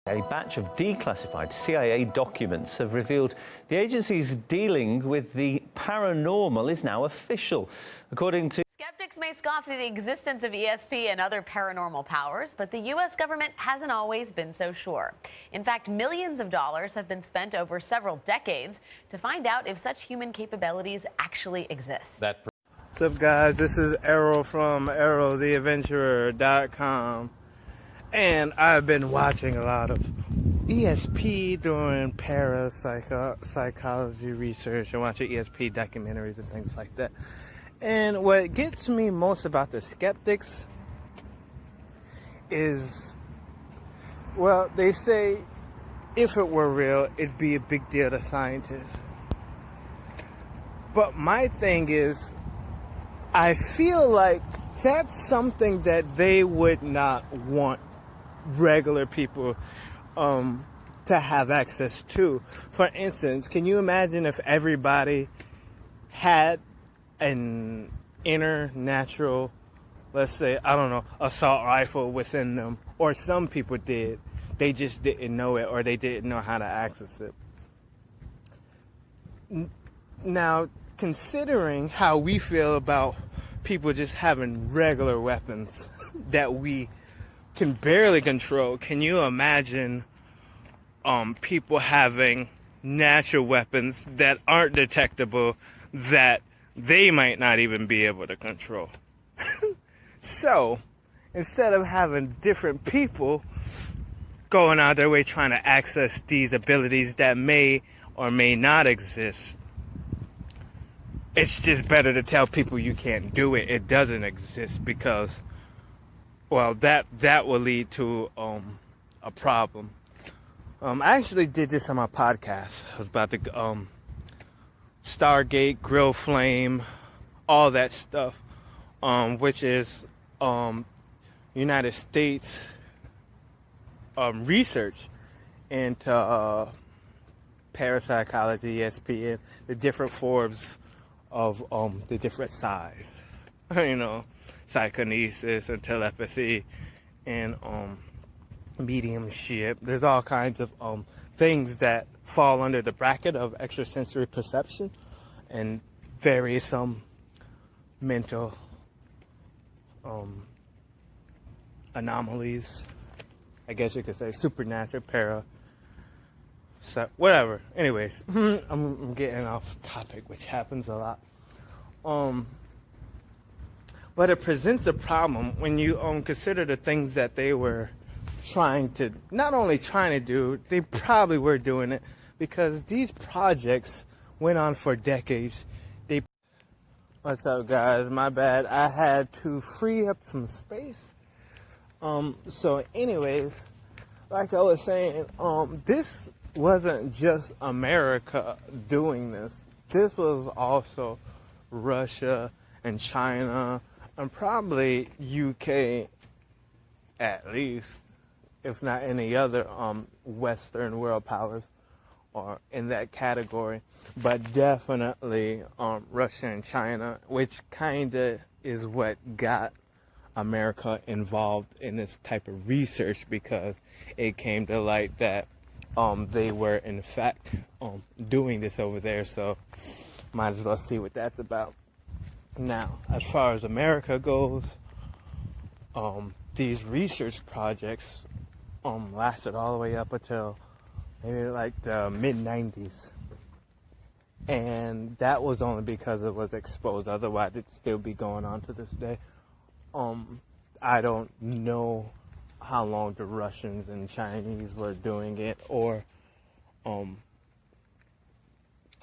A batch of declassified CIA documents have revealed the agency's dealing with the paranormal is now official. According to skeptics may scoff at the existence of E.s.p. and other paranormal powers, but the U.S. government hasn't always been so sure. In fact, millions of dollars have been spent over several decades to find out if such human capabilities actually exist. What's up, guys? This is Arrow from ArrowTheAdventurer.com. And I've been watching a lot of E.s.p. doing parapsychology research and watching E.s.p. documentaries and things like that. And what gets me most about the skeptics is, well, they say if it were real, it'd be a big deal to scientists. But my thing is, I feel like that's something that they would not want regular people to have access to. For instance, can you imagine if everybody had an inner natural, let's say, I don't know, assault rifle within them, or some people did, they just didn't know it, or they didn't know how to access it. Now, considering how we feel about people just having regular weapons that we can barely control, can you imagine people having natural weapons that aren't detectable, that they might not even be able to control? So, instead of having different people going out their way trying to access these abilities that may or may not exist, it's just better to tell people you can't do it. It doesn't exist, because, well, that will lead to a problem. I actually did this on my podcast. I was about to Stargate, Grill Flame, all that stuff, which is United States research into parapsychology, E.s.p., and the different forms of the different size, psychokinesis and telepathy and mediumship. There's all kinds of things that fall under the bracket of extrasensory perception and various mental anomalies, I guess you could say, supernatural, so whatever. Anyways, I'm getting off topic, which happens a lot. But it presents a problem when you consider the things that they were not only trying to do, they probably were doing it, because these projects went on for decades. What's up, guys? My bad. I had to free up some space. So anyways, like I was saying, this wasn't just America doing this. This was also Russia and China and probably UK, at least, if not any other Western world powers or in that category, but definitely Russia and China, which kind of is what got America involved in this type of research, because it came to light that they were in fact doing this over there, so might as well see what that's about. Now, as far as America goes, these research projects lasted all the way up until maybe like the mid-90s, and that was only because it was exposed. Otherwise, it'd still be going on to this day. I don't know how long the Russians and Chinese were doing it, or how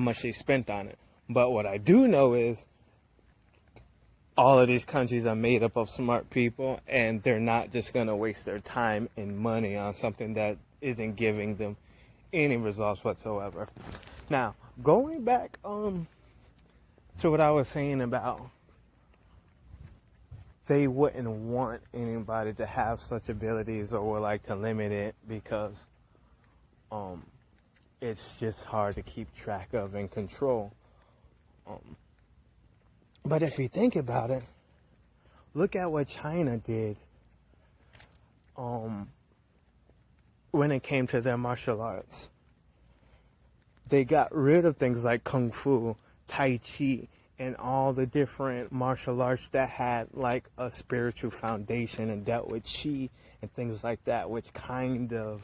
much they spent on it. But what I do know is all of these countries are made up of smart people, and they're not just going to waste their time and money on something that isn't giving them any results whatsoever. Now, going back to what I was saying about they wouldn't want anybody to have such abilities, or would like to limit it, because it's just hard to keep track of and control. But if you think about it, look at what China did when it came to their martial arts. They got rid of things like Kung Fu, Tai Chi, and all the different martial arts that had like a spiritual foundation and dealt with Chi and things like that, which kind of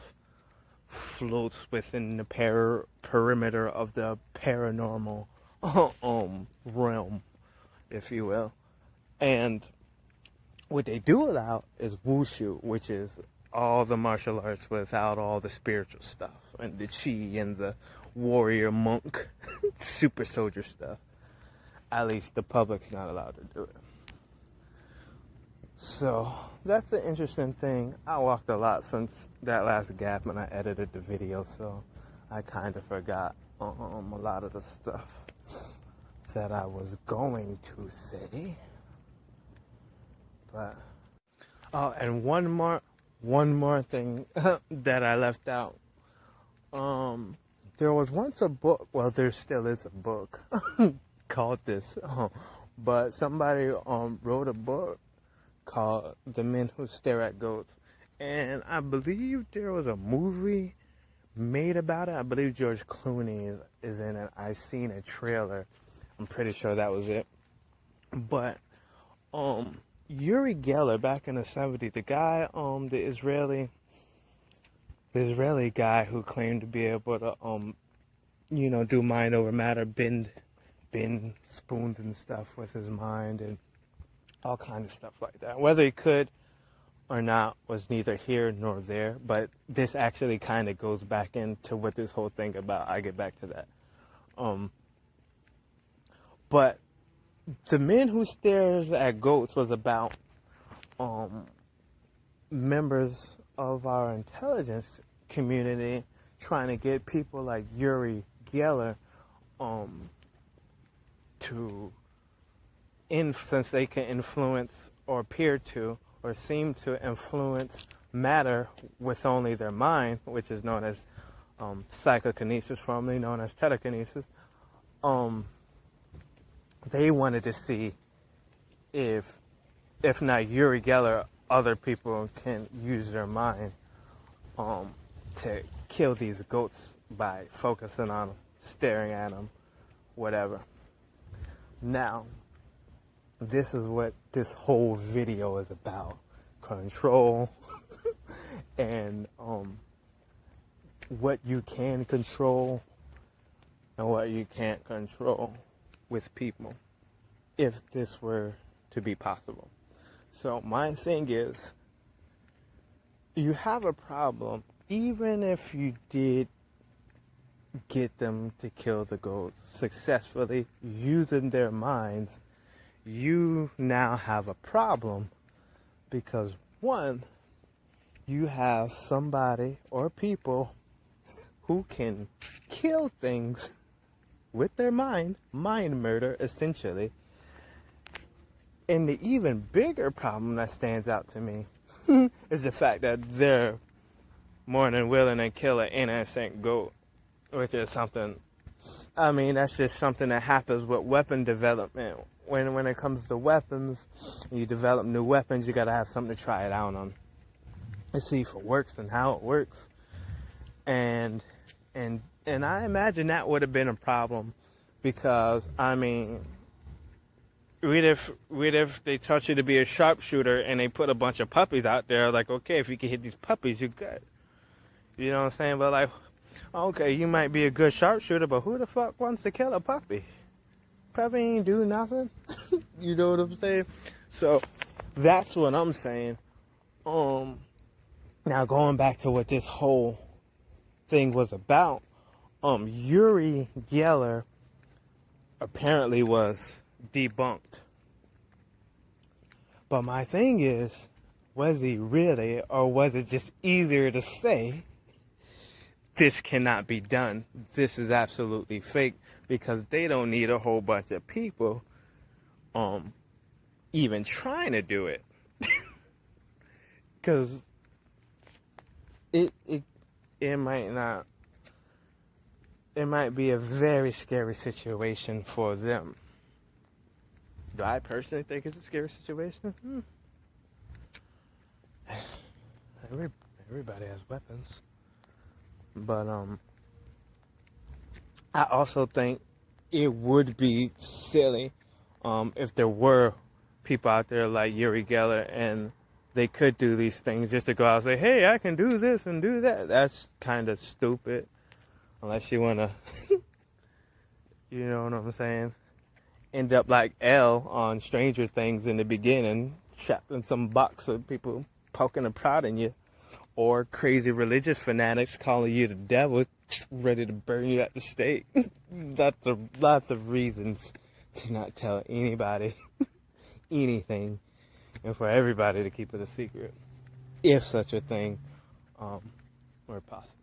floats within the perimeter of the paranormal realm, if you will. And what they do allow is wushu, which is all the martial arts without all the spiritual stuff and the chi and the warrior monk super soldier stuff. At least the public's not allowed to do it. So that's an interesting thing. I walked a lot since that last gap when I edited the video, so I kind of forgot a lot of the stuff that I was going to say. But and one more thing that I left out. There was once a book. Well, there still is a book called this. But somebody wrote a book called "The Men Who Stare at Goats," and I believe there was a movie made about it. I believe George Clooney is in it. I seen a trailer. I'm pretty sure that was it. But Uri Geller back in the 70s, the guy, the Israeli guy who claimed to be able to, do mind over matter, bend spoons and stuff with his mind and all kinds of stuff like that. Whether he could or not was neither here nor there, but this actually kind of goes back into what this whole thing about. I get back to that. But The Men Who Stares at Goats was about members of our intelligence community trying to get people like Uri Geller since they can influence or appear to or seem to influence matter with only their mind, which is known as psychokinesis, formerly known as telekinesis. They wanted to see if not Uri Geller, other people can use their mind to kill these goats by focusing on them, staring at them, whatever. Now, this is what this whole video is about. Control and what you can control and what you can't control with people, if this were to be possible. So my thing is, you have a problem even if you did get them to kill the goats successfully using their minds. You now have a problem because, one, you have somebody or people who can kill things with their mind murder, essentially. And the even bigger problem that stands out to me is the fact that they're more than willing to kill an innocent goat, which is something, that's just something that happens with weapon development. When it comes to weapons, you develop new weapons, you gotta have something to try it out on and see if it works and how it works. And I imagine that would have been a problem because, what if they taught you to be a sharpshooter and they put a bunch of puppies out there, like, okay, if you can hit these puppies, you're good. You know what I'm saying? But like, okay, you might be a good sharpshooter, but who the fuck wants to kill a puppy? Puppy ain't do nothing. You know what I'm saying? So that's what I'm saying. Now going back to what this whole thing was about, Uri Geller apparently was debunked. But my thing is, was he really, or was it just easier to say, this cannot be done, this is absolutely fake, because they don't need a whole bunch of people even trying to do it. Because it might be a very scary situation for them. Do I personally think it's a scary situation? Everybody has weapons. But I also think it would be silly if there were people out there like Uri Geller and they could do these things just to go out and say, hey, I can do this and do that. That's kind of stupid. Unless you want to, you know what I'm saying, end up like Elle on Stranger Things in the beginning, trapped in some box with people poking and prodding you. Or crazy religious fanatics calling you the devil, ready to burn you at the stake. Lots of reasons to not tell anybody anything, and for everybody to keep it a secret, if such a thing were possible.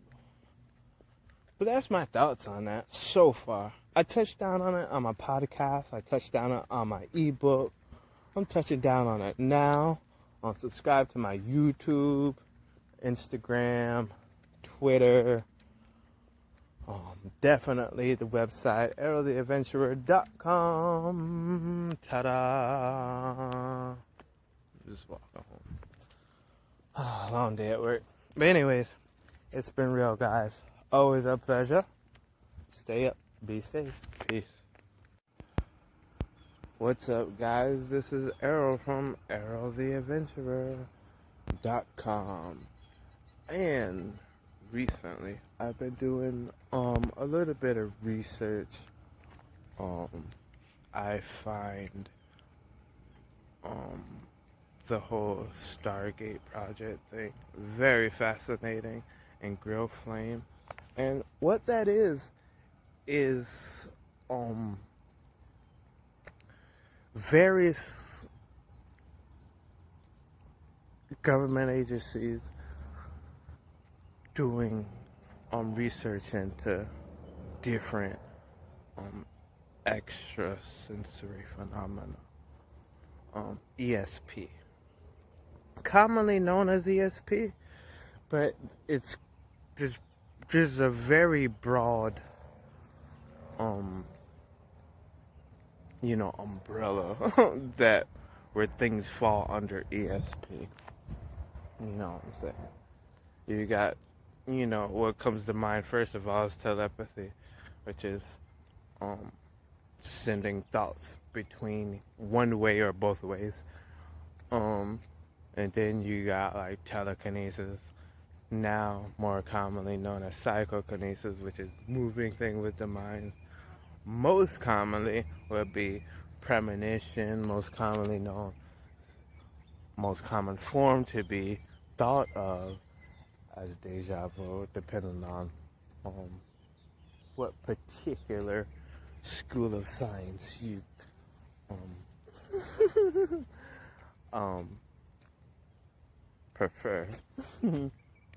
But that's my thoughts on that so far. I touched down on it on my podcast. I touched down on it on my ebook. I'm touching down on it now. Subscribe to my YouTube, Instagram, Twitter, definitely the website, arrowtheadventurer.com. Ta-da! Just walking home. Long day at work. But anyways, it's been real, guys. Always a pleasure. Stay up. Be safe. Peace. What's up, guys? This is Arrow from arrowtheadventurer.com. And recently, I've been doing a little bit of research. I find the whole Stargate project thing very fascinating and grill flame. And what that is various government agencies doing research into different extrasensory phenomena. E.s.p. commonly known as E.s.p., but it's there's a very broad umbrella that where things fall under E.s.p. You know what I'm saying? You got, what comes to mind first of all is telepathy, which is sending thoughts between one way or both ways. And then you got like telekinesis, now more commonly known as psychokinesis, which is moving things with the mind. Most commonly would be premonition, most common form to be thought of as deja vu, depending on what particular school of science you prefer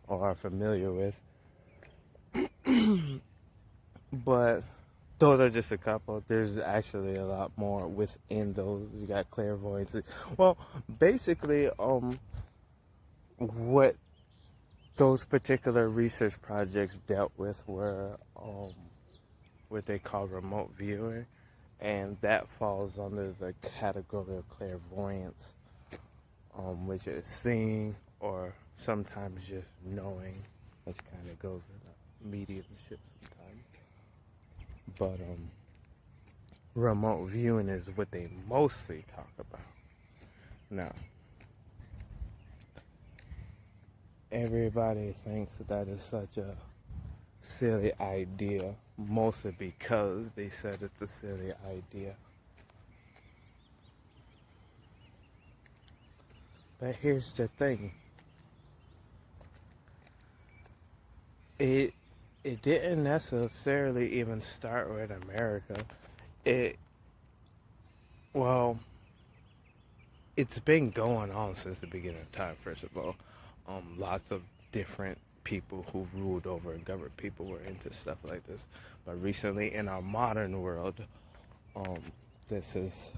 or are familiar with. But those are just a couple. There's actually a lot more within those. You got clairvoyance. Well, basically, what those particular research projects dealt with were what they call remote viewing, and that falls under the category of clairvoyance, which is seeing or sometimes just knowing, which kind of goes in mediumship sometimes. But remote viewing is what they mostly talk about. Now, everybody thinks that is such a silly idea, mostly because they said it's a silly idea. But here's the thing. It didn't necessarily even start with America. It's been going on since the beginning of time, first of all. Lots of different people who ruled over and governed people were into stuff like this. But recently, in our modern world, this is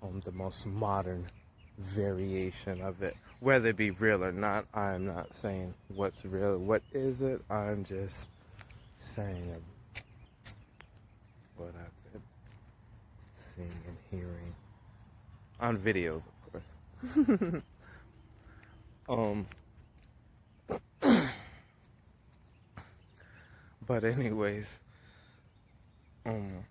the most modern variation of it. Whether it be real or not, I'm not saying what's real, what is it. I'm just saying what I've been seeing and hearing on videos, of course. But anyways, um,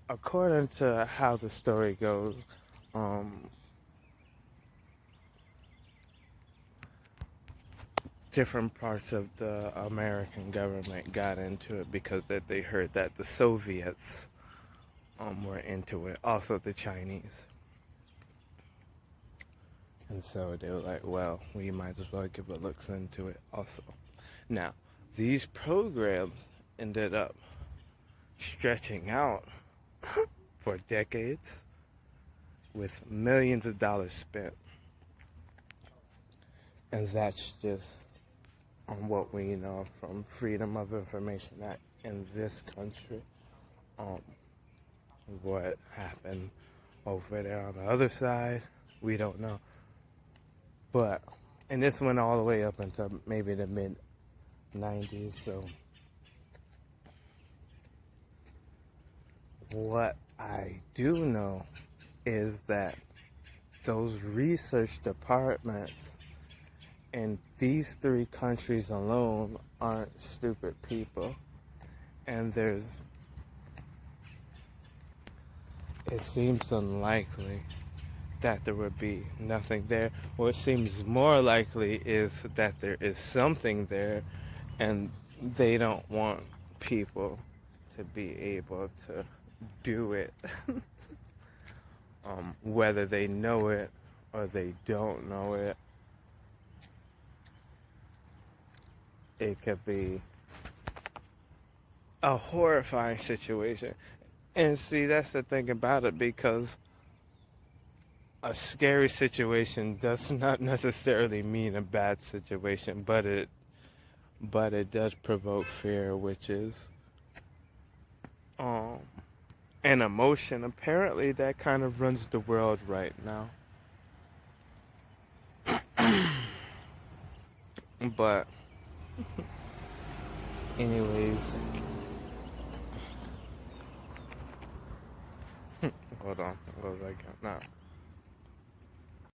according to how the story goes, different parts of the American government got into it because that they heard that the Soviets were into it, also the Chinese. And so they were like, well, we might as well give a look into it also. Now, these programs ended up stretching out for decades with millions of dollars spent. And that's just on what we know from Freedom of Information Act in this country. What happened over there on the other side, we don't know. But, and this went all the way up until maybe the mid-90s, so what I do know is that those research departments in these three countries alone aren't stupid people. And it seems unlikely that there would be nothing there. What seems more likely is that there is something there and they don't want people to be able to do it. Whether they know it or they don't know it, it could be a horrifying situation. And see, that's the thing about it, because a scary situation does not necessarily mean a bad situation, but it does provoke fear, which is an emotion apparently that kind of runs the world right now. But anyways, hold on, what was I got now?